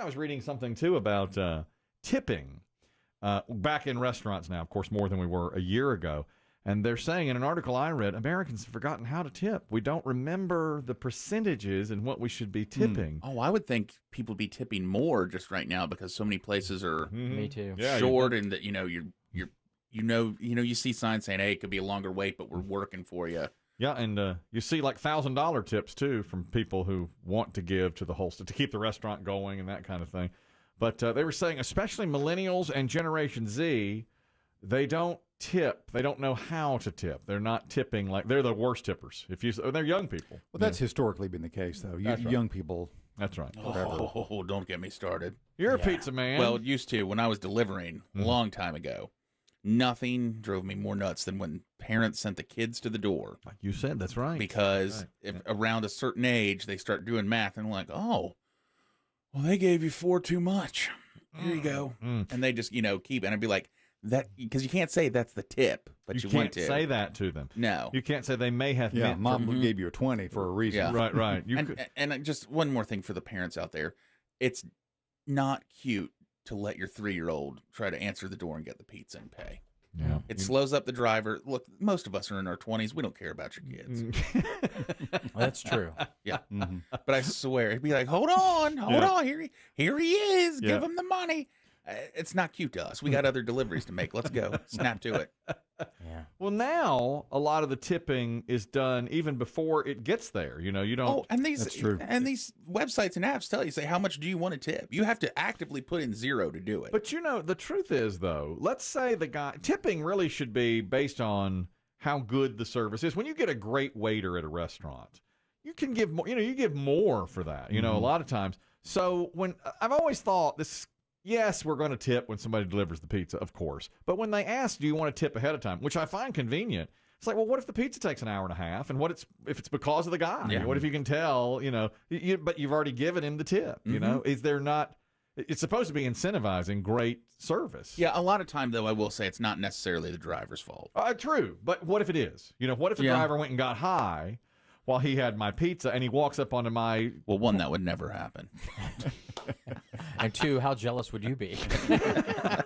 I was reading something, too, about tipping back in restaurants now, of course, more than we were a year ago. And they're saying in an article I read, Americans have forgotten how to tip. We don't remember the percentages and what we should be tipping. Oh, I would think people be tipping more just right now because so many places are Me too. short, and that you see signs saying, "Hey, it could be a longer wait, but we're working for you." Yeah, and you see like $1,000 tips too from people who want to give to the whole to keep the restaurant going and that kind of thing. But they were saying, especially millennials and Generation Z, they don't tip. They don't know how to tip. They're not tipping like they're the worst tippers. They're young people. Well, that's historically been the case, though. Young people. That's right. Oh, don't get me started. You're a pizza man. Well, it used to when I was delivering a long time ago. Nothing drove me more nuts than when parents sent the kids to the door. Like you said, that's right. Because if around a certain age, they start doing math and like, oh, well, they gave you 4 too much. Here you go. And they just, keep, and I'd be like, that, because you can't say that's the tip, but you want to. You can't say that to them. No. You can't say they may have meant Mom gave you a 20 for a reason. Yeah. Right. And just one more thing for the parents out there. It's not cute to let your 3-year-old try to answer the door and get the pizza and pay. Yeah. It slows up the driver. Look, most of us are in our 20s. We don't care about your kids. Well, that's true. Yeah. But I swear, he'd be like, hold on. Here he is. Give him the money. It's not cute to us. We got other deliveries to make. Let's go. Snap to it. Yeah. Well, now a lot of the tipping is done even before it gets there. You don't. Oh, and That's true. these websites and apps tell you, say, how much do you want to tip? You have to actively put in 0 to do it. But the truth is, though, let's say tipping really should be based on how good the service is. When you get a great waiter at a restaurant, you can give more. You give more for that. A lot of times. So when I've always thought this. Yes, we're going to tip when somebody delivers the pizza, of course. But when they ask, do you want to tip ahead of time, which I find convenient, it's like, well, what if the pizza takes an hour and a half? And if it's because of the guy? Yeah. What if you can tell, but you've already given him the tip, Is there not, it's supposed to be incentivizing great service. Yeah, a lot of time, though, I will say it's not necessarily the driver's fault. True. But what if it is? What if the driver went and got high while he had my pizza and he walks up onto my... Well, 1, that would never happen. And 2, how jealous would you be?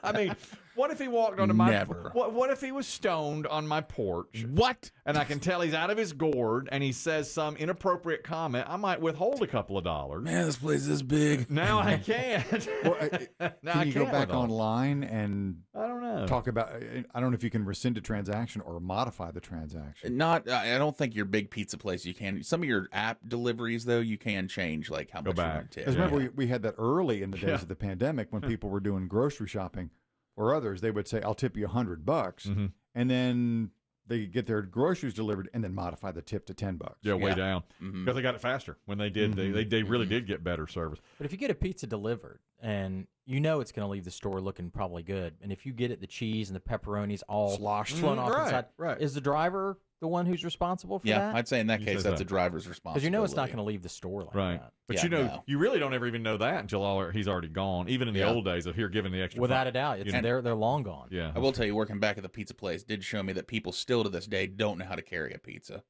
I mean, what if he walked onto my... Never. What if he was stoned on my porch? What? And I can tell he's out of his gourd and he says some inappropriate comment. I might withhold a couple of dollars. Man, this place is big. Now I can't. Can you go back online and I don't know. talk about... I don't know if you can rescind a transaction or modify the transaction. I don't think your big pizza place you can. Some of your app deliveries, though, you can change like how much you want to tip. Because remember, we had that early in the days of the pandemic when people were doing grocery shopping or others. They would say, I'll tip you $100. And then they get their groceries delivered and then modify the tip to $10. Yeah, way down. Because they got it faster. When they did, they really did get better service. But if you get a pizza delivered and it's going to leave the store looking probably good, and if you get it, the cheese and the pepperonis all Sloshed. flown off inside, right. Is the driver the one who's responsible for that? Yeah, I'd say in that case that's the driver's responsibility. Because it's not going to leave the store like that. But you really don't ever even know that until he's already gone. Even in the old days of here giving the extra. Without a doubt, they're long gone. Yeah, I will tell you, working back at the pizza place did show me that people still to this day don't know how to carry a pizza.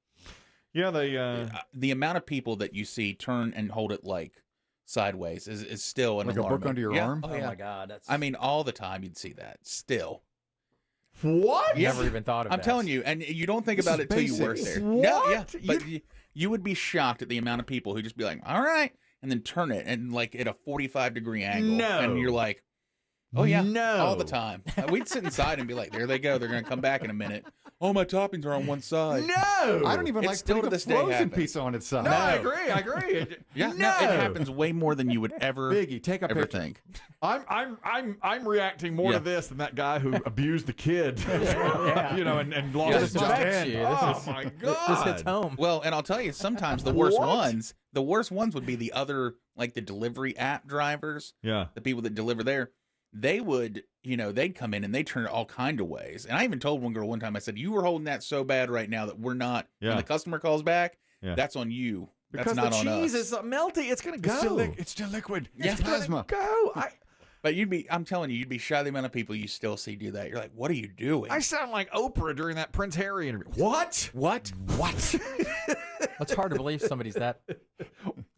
Yeah, they. The amount of people that you see turn and hold it like sideways is still an alarming. Like a book under your arm? Oh my God, that's. I mean, all the time you'd see that still. What? Never even thought of that. I'm telling you, and you don't think about it till you work there. What? No, yeah, but you would be shocked at the amount of people who just be like, all right, and then turn it and like at a 45-degree angle. No. And you're like, oh yeah, no. all the time. We'd sit inside and be like, there they go. They're going to come back in a minute. Oh, my toppings are on one side. No. I don't even It's like still putting to a this day frozen happens. pizza on its side. No, I agree. Yeah, no. It happens way more than you would ever Biggie, take a ever picture. think. I'm reacting more to this than that guy who abused the kid, and lost his This affects mind. you. My God, This hits home. Well, and I'll tell you, sometimes the worst ones would be the other, like the delivery app drivers. Yeah. The people that deliver there. They would, they'd come in and they turn it all kind of ways. And I even told one girl one time, I said, you were holding that so bad right now that we're not, when the customer calls back, that's on you. Because that's not the on cheese us. is melty. It's going to go. It's still liquid. Yeah. It's plasma. Go. But I'm telling you, you'd be shy the amount of people you still see do that. You're like, what are you doing? I sound like Oprah during that Prince Harry interview. What? What? It's hard to believe somebody's that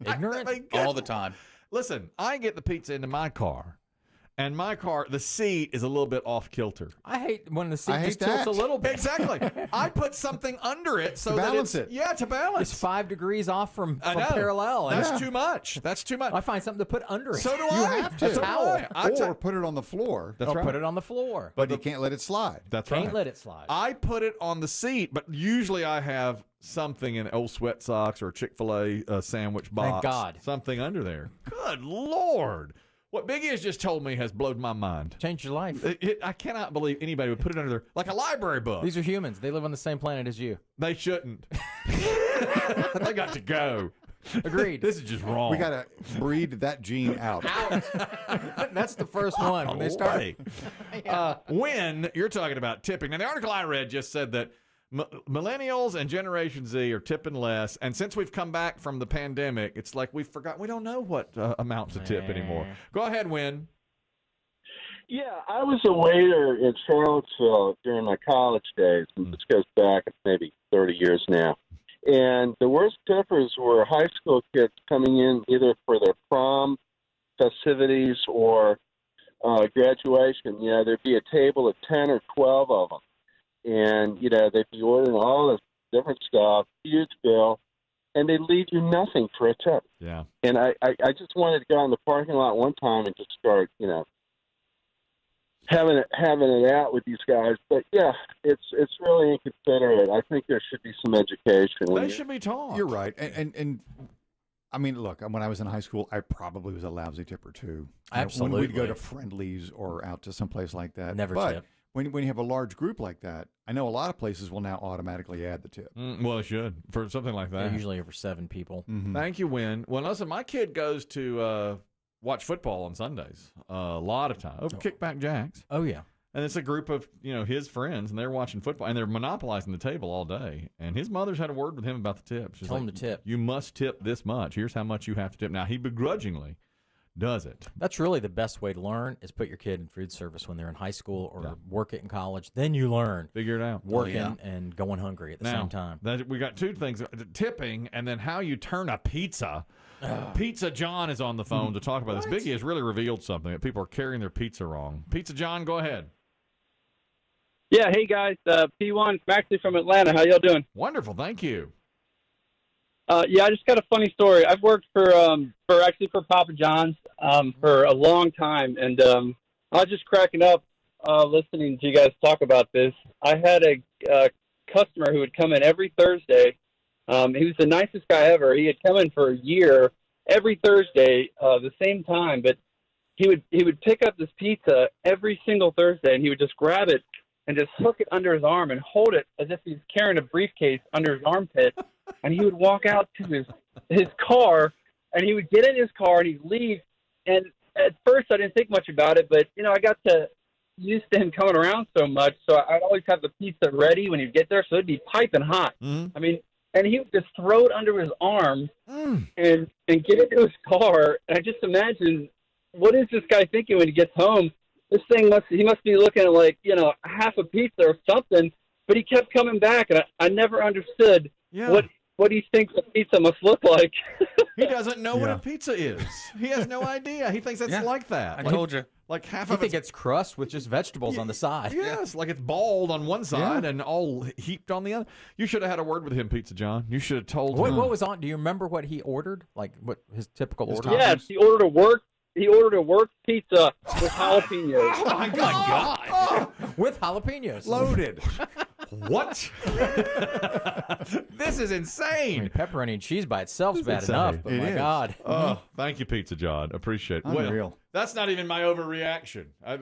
ignorant. All the time. Listen, I get the pizza into my car, and my car, the seat is a little bit off kilter. I hate when the I seat hate just tilts that. a little bit. Exactly. I put something under it so To that balance it's it. Yeah, to balance. It's 5 degrees off from I know. parallel. And That's too much. That's too much. I find something to put under it. So do You I. have to. So do I. Or put it on the floor, That's Or right. put it on the floor. but you can't let it slide. That's Can't right. let it slide. I put it on the seat, but usually I have something in old sweat socks or a Chick-fil-A sandwich box. Thank God. Something under there. Good Lord. What Biggie has just told me has blown my mind. Change your life. I cannot believe anybody would put it under there like a library book. These are humans. They live on the same planet as you. They shouldn't. They got to go. Agreed. This is just wrong. We got to breed that gene out. That's the first one. When they start. When you're talking about tipping. Now, the article I read just said that millennials and Generation Z are tipping less. And since we've come back from the pandemic, it's like we've forgotten. We don't know what amount to tip anymore. Go ahead, Win. Yeah, I was a waiter in Charlottesville during my college days, and this goes back maybe 30 years now. And the worst tippers were high school kids coming in either for their prom festivities or graduation. You know, there'd be a table of 10 or 12 of them. And, you know, they'd be ordering all this different stuff, huge bill, and they'd leave you nothing for a tip. Yeah. And I just wanted to go in the parking lot one time and just start, you know, having it out with these guys. But yeah, it's really inconsiderate. I think there should be some education. They should be taught. You're right. And I mean, look, when I was in high school, I probably was a lousy tipper too. You know, Absolutely. when we'd go to friendlies or out to someplace like that. Never but tip. When you have a large group like that, I know a lot of places will now automatically add the tip. Well, it should for something like that. They're usually over 7 people. Mm-hmm. Thank you, Win. Well, listen, my kid goes to watch football on Sundays a lot of time. Kickback Jacks. Oh, yeah. And it's a group of, his friends, and they're watching football, and they're monopolizing the table all day. And his mother's had a word with him about the tip. She's Tell like, him to tip. You must tip this much. Here's how much you have to tip. Now, he begrudgingly does it. That's really the best way to learn is put your kid in food service when they're in high school or work it in college. Then you learn Figure it out. working and going hungry at the same time. We got 2 things, tipping and then how you turn a pizza. Pizza John is on the phone to talk about this. Biggie has really revealed something, that people are carrying their pizza wrong. Pizza John, go ahead. Yeah, hey guys, P1, I'm actually from Atlanta. How y'all doing? Wonderful, thank you. Yeah, I just got a funny story. I've worked for Papa John's for a long time, and I was just cracking up listening to you guys talk about this. I had a customer who would come in every Thursday. He was the nicest guy ever. He had come in for a year every Thursday, the same time, but he would pick up this pizza every single Thursday, and he would just grab it and just hook it under his arm and hold it as if he's carrying a briefcase under his armpit. And he would walk out to his car, and he would get in his car, and he'd leave. And at first, I didn't think much about it, but, I got used to him coming around so much, so I'd always have the pizza ready when he'd get there, so it'd be piping hot. Mm-hmm. I mean, and he would just throw it under his arm and get into his car. And I just imagine, what is this guy thinking when he gets home? This thing he must be looking at like, half a pizza or something, but he kept coming back, and I never understood what he thinks a pizza must look like. He doesn't know what a pizza is. He has no idea. He thinks it's like that. I told you. Like half I of think it's crust with just vegetables on the side. Yes, like it's bald on one side and all heaped on the other. You should have had a word with him, Pizza John. You should have told him. What was on? Do you remember what he ordered? Like what his typical order? Yes, he ordered a work pizza with jalapenos. Oh my God! With jalapenos. Loaded. What? This is insane. I mean, pepperoni and cheese by itself is bad insane. enough, but It my is. God. Oh, thank you, Pizza John. Appreciate it. Unreal. Well, that's not even my overreaction. I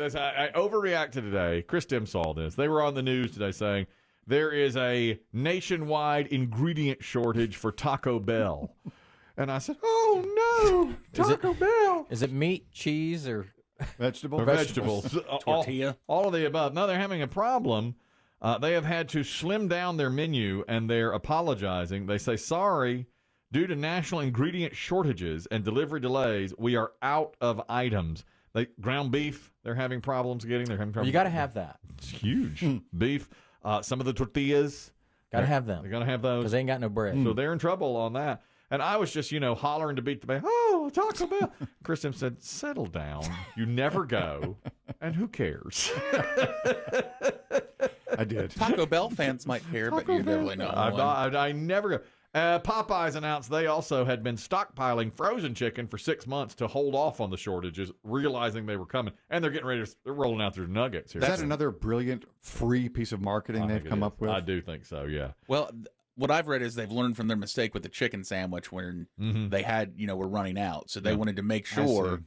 overreacted today. Chris Demm saw this. They were on the news today saying there is a nationwide ingredient shortage for Taco Bell. And I said, oh, no, Taco Bell. Is it meat, cheese, or Vegetables. Tortilla. All of the above. No, they're having a problem. They have had to slim down their menu, and they're apologizing. They say, sorry, due to national ingredient shortages and delivery delays, we are out of items. Ground beef, they're having problems getting. They're having problems. you got to have that. It's huge. Beef. Some of the tortillas. Got to have them They're going to have those. because they ain't got no bread. So they're in trouble on that. And I was just, hollering to beat the band. Oh, Taco Bell. Kristen said, settle down. You never go. And who cares? I did. Taco Bell fans might care, but you definitely know. I never go. Popeyes announced they also had been stockpiling frozen chicken for 6 months to hold off on the shortages, realizing they were coming. And they're getting ready they're rolling out their nuggets here. Is that another brilliant free piece of marketing they've come up with? I do think so, yeah. Well, what I've read is they've learned from their mistake with the chicken sandwich when they had, were running out. So they wanted to make sure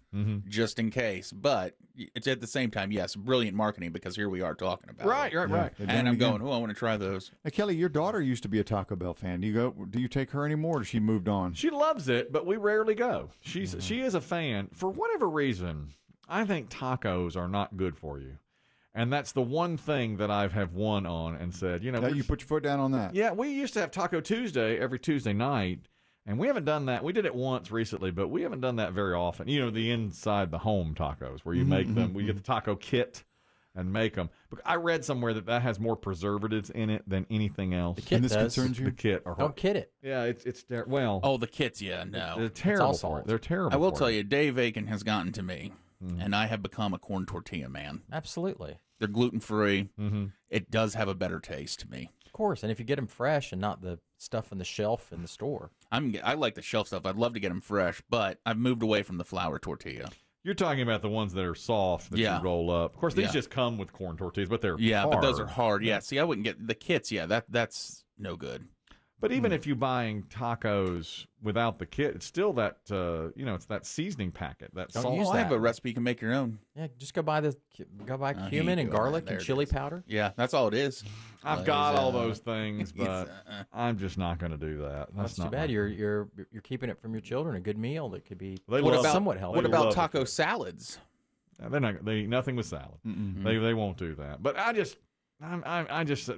just in case. But it's at the same time, yes, brilliant marketing because here we are talking about it. Right. And I'm going, I want to try those. Hey, Kelly, your daughter used to be a Taco Bell fan. Do you take her anymore or has she moved on? She loves it, but we rarely go. She is a fan. For whatever reason, I think tacos are not good for you. And that's the one thing that I have won on and said, you put your foot down on that. Yeah, we used to have Taco Tuesday every Tuesday night, and we haven't done that. We did it once recently, but we haven't done that very often. The inside the home tacos where you make them. We get the taco kit and make them. I read somewhere that has more preservatives in it than anything else. The kit this does. concerns you? The kit. Don't kid it. Yeah, it's well. Oh, the kits, yeah, no. They're terrible for it. They're terrible. I will tell you, Dave Aiken has gotten to me, and I have become a corn tortilla man. Absolutely. They're gluten-free. It does have a better taste to me. Of course, and if you get them fresh and not the stuff on the shelf in the store. I like the shelf stuff. I'd love to get them fresh, but I've moved away from the flour tortilla. You're talking about the ones that are soft that you roll up. Of course, these just come with corn tortillas, but they're hard. But those are hard. Yeah, see, I wouldn't get the kits. Yeah, that's no good. But even if you're buying tacos without the kit, it's still that it's that seasoning packet. That Don't salt. use I have that. a recipe. You can make your own. Yeah, just go buy cumin and garlic and chili powder. Yeah, that's all it is. I've got all those things, but I'm just not going to do that. That's too bad. You're keeping it from your children. A good meal that could be somewhat healthy. What about taco salads? They're not. They eat nothing with salad. They won't do that. But I just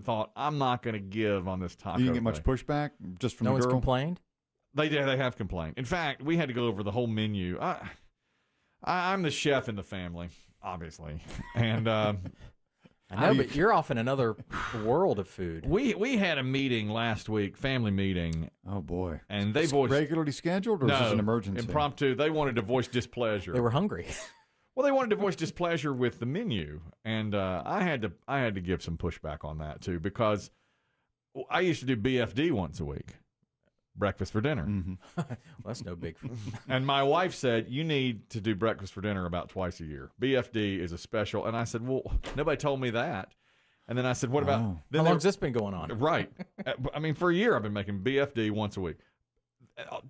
thought I'm not going to give on this taco. You didn't get much pushback just from no the one's girl? complained? They have complained. In fact, we had to go over the whole menu. I'm the chef in the family, obviously, and I know, but you're off in another world of food. We had a meeting last week, family meeting. Oh boy! And they voiced regularly scheduled, or is this an emergency? Impromptu. They wanted to voice displeasure. They were hungry. Well, they wanted to voice displeasure with the menu, and I had to give some pushback on that too, because I used to do BFD once a week, breakfast for dinner. Well, that's no big. And my wife said, you need to do breakfast for dinner about twice a year. BFD is a special, and I said, well, nobody told me that. And then I said, what about? How long's this been going on? Right. I mean, for a year I've been making BFD once a week.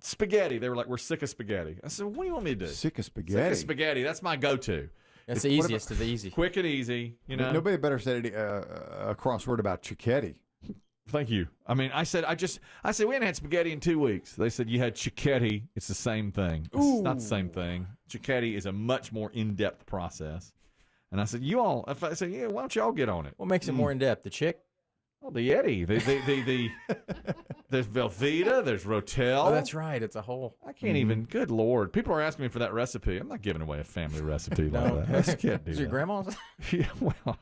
Spaghetti. They were like, we're sick of spaghetti. I said, what do you want me to do? Sick of spaghetti. Sick of spaghetti. That's my go-to. That's the easiest of the easy. Quick and easy. Nobody better said a crossword about cicchetti. Thank you. I mean, I said we hadn't had spaghetti in 2 weeks. They said you had cicchetti. It's the same thing. It's not the same thing. Cicchetti is a much more in-depth process. And I said, I said, yeah, why don't you all get on it? What makes it more in depth? The chick? Oh, the Eddie. There's Velveeta. There's Rotel. Oh, that's right. It's a whole. I can't even. Good Lord. People are asking me for that recipe. I'm not giving away a family recipe like that. I can't do Is that. your grandma's? Yeah, well,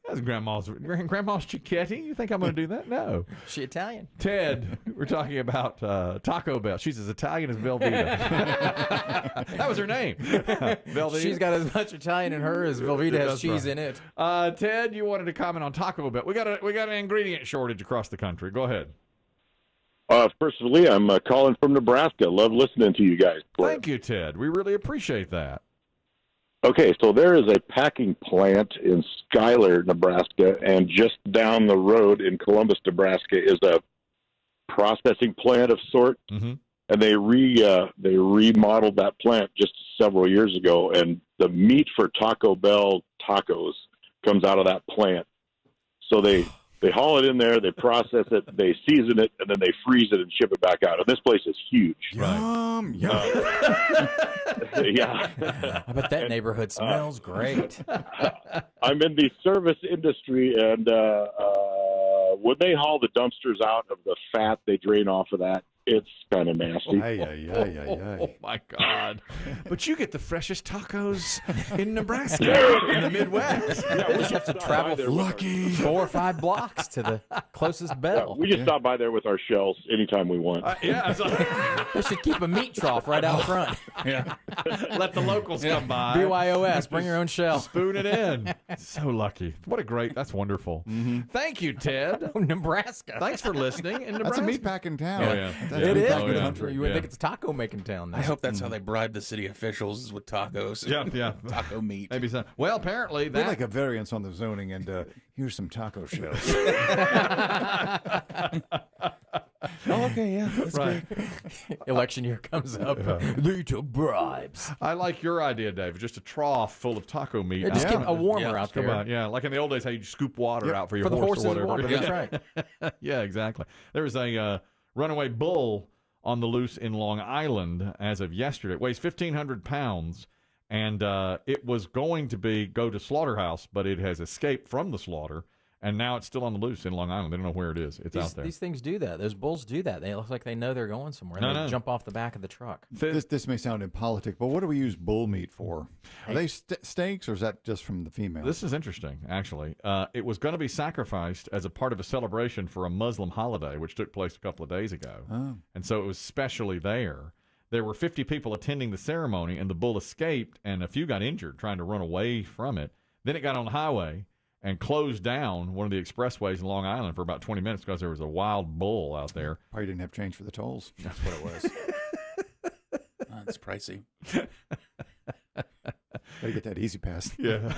that's grandma's cicchetti. You think I'm going to do that? No. Is she Italian? Ted, we're talking about Taco Bell. She's as Italian as Velveeta. That was her name. Velveeta. She's got as much Italian in her as Velveeta has cheese in it. Ted, you wanted to comment on Taco Bell. We got an ingredient shortage across the country. Go ahead. Firstly, I'm calling from Nebraska. Love listening to you guys. Thank you, Ted. We really appreciate that. Okay, so there is a packing plant in Schuyler, Nebraska, and just down the road in Columbus, Nebraska, is a processing plant of sort. Mm-hmm. And they remodeled that plant just several years ago, and the meat for Taco Bell tacos comes out of that plant. So they haul it in there, they process it, they season it, and then they freeze it and ship it back out. And this place is huge. Yum, yum. Yeah. I bet that neighborhood smells great. I'm in the service industry, and when they haul the dumpsters out of the fat they drain off of that, it's kind of nasty. Oh my God! But you get the freshest tacos in Nebraska, in the Midwest. They just have to travel Lucky 4 or 5 blocks to the closest bell. We just stop by there with our shells anytime we want. Yeah, They should keep a meat trough right out front. Yeah. let the locals come by. BYOS, bring your own shell. Spoon it in. So lucky. What a great. That's wonderful. Thank you, Ted. Nebraska. Thanks for listening. In Nebraska. That's a meat packing town. Oh, yeah. That's It meat is. packing yeah. country. You would Yeah. think it's taco making town. I hope that's how they bribe the city officials is with tacos. Yeah. Taco meat. Maybe so. Well, apparently We'd that. like a variance on the zoning, and here's some taco shells. Oh, okay, yeah. That's Right. Election year comes up. They took bribes. I like your idea, Dave. Just a trough full of taco meat. Yeah, just out get a front. warmer Yeah, out Come there. on, yeah, like in the old days, how you scoop water out for your For the horse horses or and whatever. water. That's right. Yeah, exactly. There was a runaway bull on the loose in Long Island as of yesterday. It weighs 1,500 pounds, and it was going to go to slaughterhouse, but it has escaped from the slaughter, and now it's still on the loose in Long Island. They don't know where it is. It's out there. These things do that. Those bulls do that. They look like they know they're going somewhere. I They know. jump off the back of the truck. This may sound impolitic, but what do we use bull meat for? Are they steaks, or is that just from the female? This is interesting, actually. It was going to be sacrificed as a part of a celebration for a Muslim holiday, which took place a couple of days ago. Oh. And so it was specially there. There were 50 people attending the ceremony, and the bull escaped, and a few got injured trying to run away from it. Then it got on the highway and closed down one of the expressways in Long Island for about 20 minutes because there was a wild bull out there. Probably didn't have change for the tolls. That's what it was. That's pricey. Gotta get that easy pass. Yeah.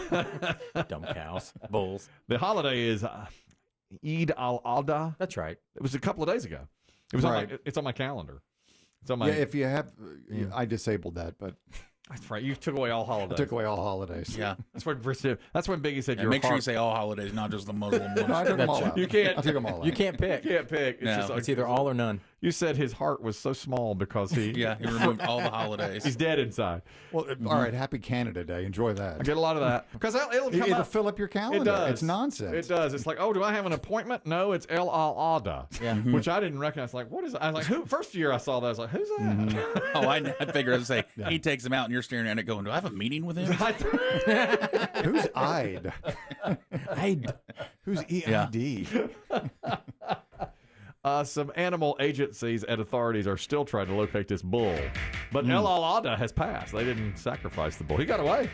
Dumb cows. Bulls. The holiday is Eid al-Adha. That's right. It was a couple of days ago. It was Right. it's on my calendar. It's on my. Yeah, if you have, I disabled that, but That's right. You took away all I holidays. took away all holidays. Yeah. That's when Biggie said Yeah, your make sure you heart. say all holidays, not just the Muslim No, I ones. took them all That's- out. You can't- I took them all out. You can't pick. You can't pick. It's No. just like, It's either all or none. You said his heart was so small because he Yeah, he removed all the holidays. he's dead inside. Well, all right. Happy Canada Day. Enjoy that. I get a lot of that because it'll come It'll up. fill up your calendar. It does. It's nonsense. It does. It's like, oh, do I have an appointment? No, it's El Al-Ada. Yeah. Which I didn't recognize. Like, what is that? I was like, who? First year I saw that, I was like, who's that? Oh, I figured I would say, he takes them out and you're staring at it going, do I have a meeting with him? Who's I'd? Who's EID? Some animal agencies and authorities are still trying to locate this bull. But El Al-Ada has passed. They didn't sacrifice the bull. He got away.